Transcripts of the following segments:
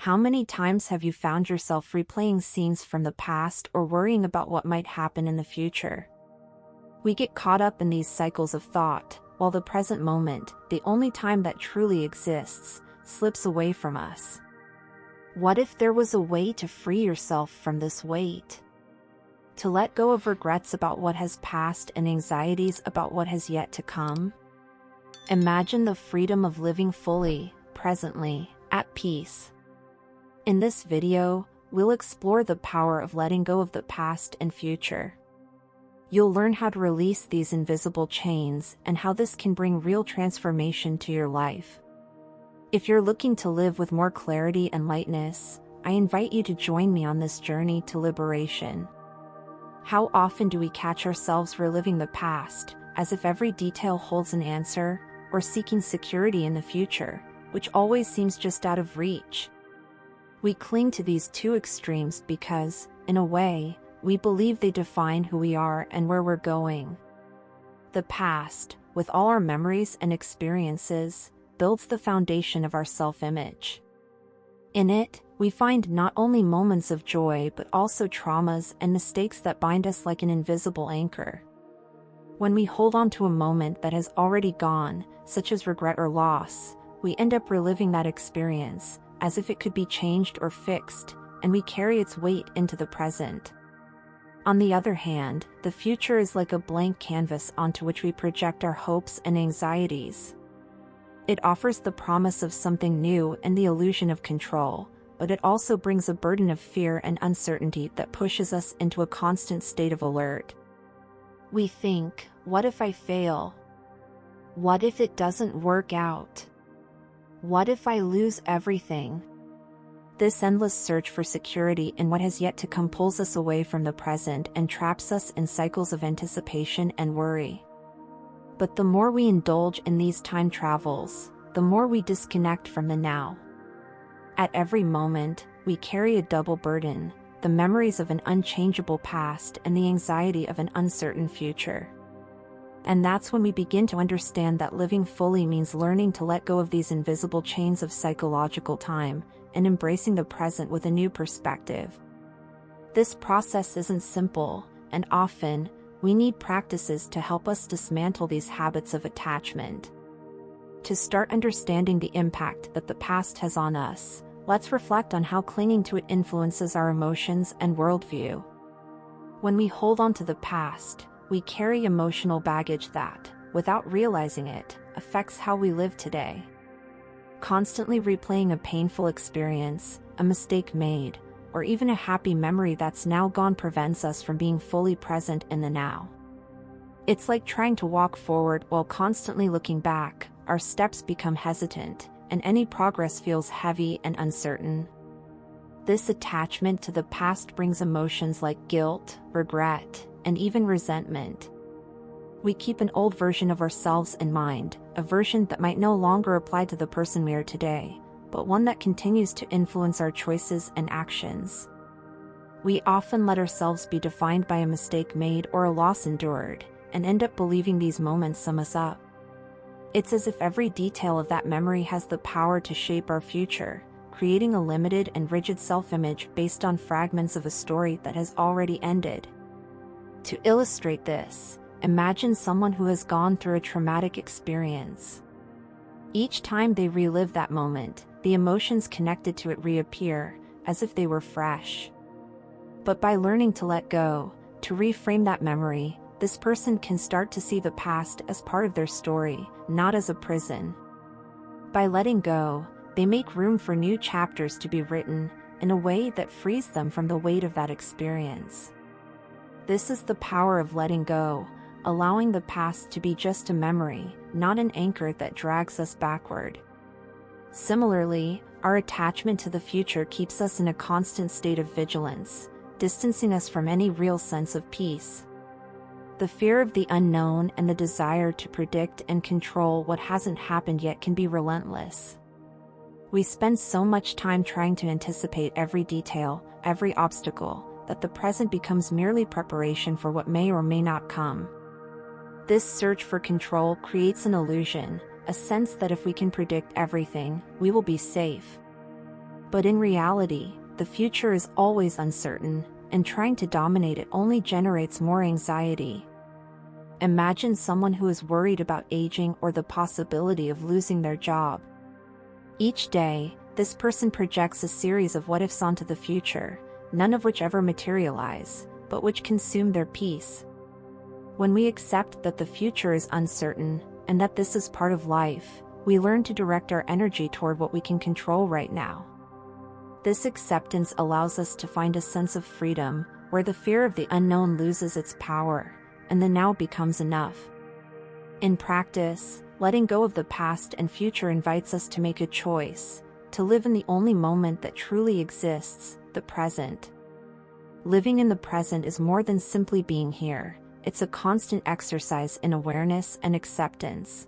How many times have you found yourself replaying scenes from the past or worrying about what might happen in the future? We get caught up in these cycles of thought, while the present moment, the only time that truly exists, slips away from us. What if there was a way to free yourself from this weight? To let go of regrets about what has passed and anxieties about what has yet to come? Imagine the freedom of living fully, presently, at peace. In this video, we'll explore the power of letting go of the past and future. You'll learn how to release these invisible chains and how this can bring real transformation to your life. If you're looking to live with more clarity and lightness, I invite you to join me on this journey to liberation. How often do we catch ourselves reliving the past, as if every detail holds an answer, or seeking security in the future, which always seems just out of reach? We cling to these two extremes because, in a way, we believe they define who we are and where we're going. The past, with all our memories and experiences, builds the foundation of our self-image. In it, we find not only moments of joy but also traumas and mistakes that bind us like an invisible anchor. When we hold on to a moment that has already gone, such as regret or loss, we end up reliving that experience, as if it could be changed or fixed, and we carry its weight into the present. On the other hand, the future is like a blank canvas onto which we project our hopes and anxieties. It offers the promise of something new and the illusion of control, but it also brings a burden of fear and uncertainty that pushes us into a constant state of alert. We think, what if I fail? What if it doesn't work out? What if I lose everything? This endless search for security in what has yet to come pulls us away from the present and traps us in cycles of anticipation and worry. But the more we indulge in these time travels, the more we disconnect from the now. At every moment, we carry a double burden, the memories of an unchangeable past and the anxiety of an uncertain future. And that's when we begin to understand that living fully means learning to let go of these invisible chains of psychological time and embracing the present with a new perspective. This process isn't simple, and often, we need practices to help us dismantle these habits of attachment. To start understanding the impact that the past has on us, let's reflect on how clinging to it influences our emotions and worldview. When we hold on to the past, we carry emotional baggage that, without realizing it, affects how we live today. Constantly replaying a painful experience, a mistake made, or even a happy memory that's now gone prevents us from being fully present in the now. It's like trying to walk forward while constantly looking back. Our steps become hesitant, and any progress feels heavy and uncertain. This attachment to the past brings emotions like guilt, regret, and even resentment. We keep an old version of ourselves in mind, a version that might no longer apply to the person we are today, but one that continues to influence our choices and actions. We often let ourselves be defined by a mistake made or a loss endured, and end up believing these moments sum us up. It's as if every detail of that memory has the power to shape our future, creating a limited and rigid self-image based on fragments of a story that has already ended. To illustrate this, imagine someone who has gone through a traumatic experience. Each time they relive that moment, the emotions connected to it reappear, as if they were fresh. But by learning to let go, to reframe that memory, this person can start to see the past as part of their story, not as a prison. By letting go, they make room for new chapters to be written, in a way that frees them from the weight of that experience. This is the power of letting go, allowing the past to be just a memory, not an anchor that drags us backward. Similarly, our attachment to the future keeps us in a constant state of vigilance, distancing us from any real sense of peace. The fear of the unknown and the desire to predict and control what hasn't happened yet can be relentless. We spend so much time trying to anticipate every detail, every obstacle, that the present becomes merely preparation for what may or may not come. This search for control creates an illusion, a sense that if we can predict everything, we will be safe. But in reality, the future is always uncertain, and trying to dominate it only generates more anxiety. Imagine someone who is worried about aging or the possibility of losing their job. Each day, this person projects a series of what-ifs onto the future, none of which ever materialize, but which consume their peace. When we accept that the future is uncertain, and that this is part of life, we learn to direct our energy toward what we can control right now. This acceptance allows us to find a sense of freedom, where the fear of the unknown loses its power, and the now becomes enough. In practice, letting go of the past and future invites us to make a choice, to live in the only moment that truly exists, the present. Living in the present is more than simply being here, it's a constant exercise in awareness and acceptance.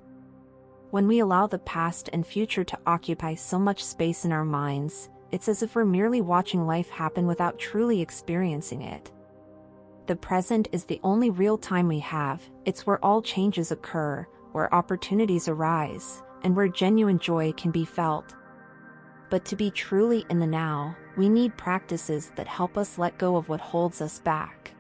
When we allow the past and future to occupy so much space in our minds, it's as if we're merely watching life happen without truly experiencing it. The present is the only real time we have, it's where all changes occur, where opportunities arise, and where genuine joy can be felt. But to be truly in the now, we need practices that help us let go of what holds us back.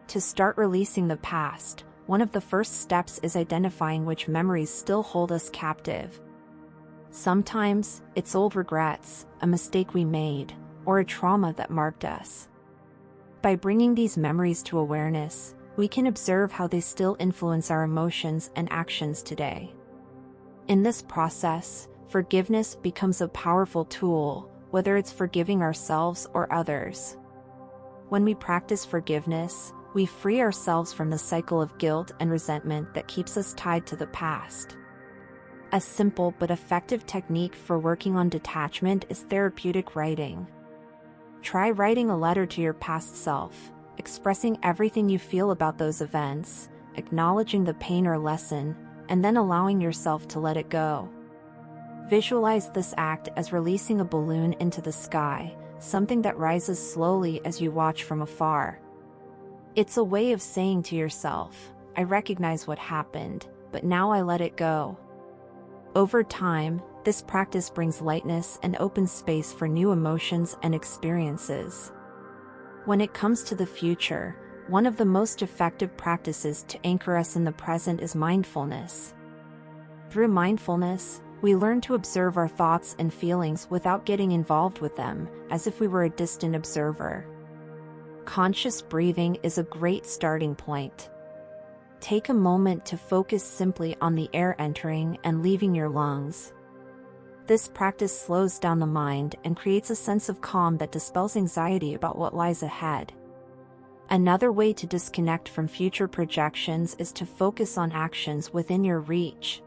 To start releasing the past, one of the first steps is identifying which memories still hold us captive. Sometimes, it's old regrets, a mistake we made, or a trauma that marked us. By bringing these memories to awareness, we can observe how they still influence our emotions and actions today. In this process, forgiveness becomes a powerful tool, whether it's forgiving ourselves or others. When we practice forgiveness, we free ourselves from the cycle of guilt and resentment that keeps us tied to the past. A simple but effective technique for working on detachment is therapeutic writing. Try writing a letter to your past self, expressing everything you feel about those events, acknowledging the pain or lesson, and then allowing yourself to let it go. Visualize this act as releasing a balloon into the sky, something that rises slowly as you watch from afar. It's a way of saying to yourself, I recognize what happened, but now I let it go. Over time, this practice brings lightness and opens space for new emotions and experiences. When it comes to the future, one of the most effective practices to anchor us in the present is mindfulness. Through mindfulness, we learn to observe our thoughts and feelings without getting involved with them, as if we were a distant observer. Conscious breathing is a great starting point. Take a moment to focus simply on the air entering and leaving your lungs. This practice slows down the mind and creates a sense of calm that dispels anxiety about what lies ahead. Another way to disconnect from future projections is to focus on actions within your reach.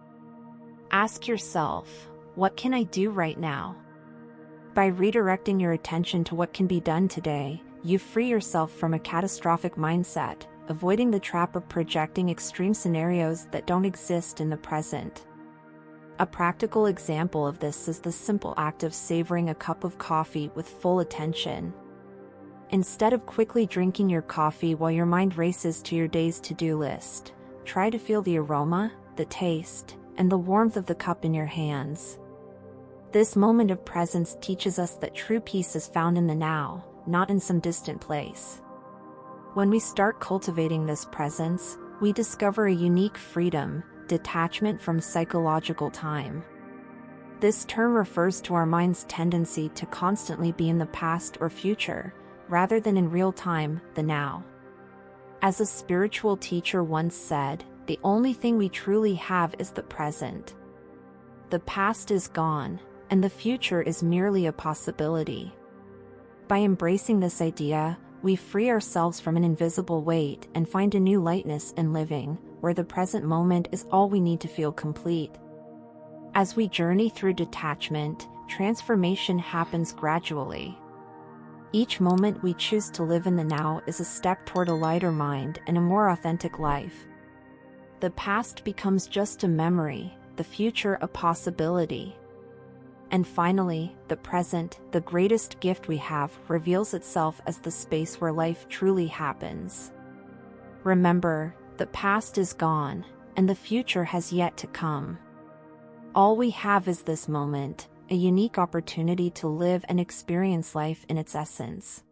Ask yourself, what can I do right now? By redirecting your attention to what can be done today, you free yourself from a catastrophic mindset, avoiding the trap of projecting extreme scenarios that don't exist in the present. A practical example of this is the simple act of savoring a cup of coffee with full attention. Instead of quickly drinking your coffee while your mind races to your day's to-do list, try to feel the aroma, the taste, and the warmth of the cup in your hands. This moment of presence teaches us that true peace is found in the now, not in some distant place. When we start cultivating this presence, we discover a unique freedom, detachment from psychological time. This term refers to our mind's tendency to constantly be in the past or future, rather than in real time, the now. As a spiritual teacher once said, the only thing we truly have is the present. The past is gone, and the future is merely a possibility. By embracing this idea, we free ourselves from an invisible weight and find a new lightness in living, where the present moment is all we need to feel complete. As we journey through detachment, transformation happens gradually. Each moment we choose to live in the now is a step toward a lighter mind and a more authentic life. The past becomes just a memory, the future a possibility. And finally, the present, the greatest gift we have, reveals itself as the space where life truly happens. Remember, the past is gone, and the future has yet to come. All we have is this moment, a unique opportunity to live and experience life in its essence.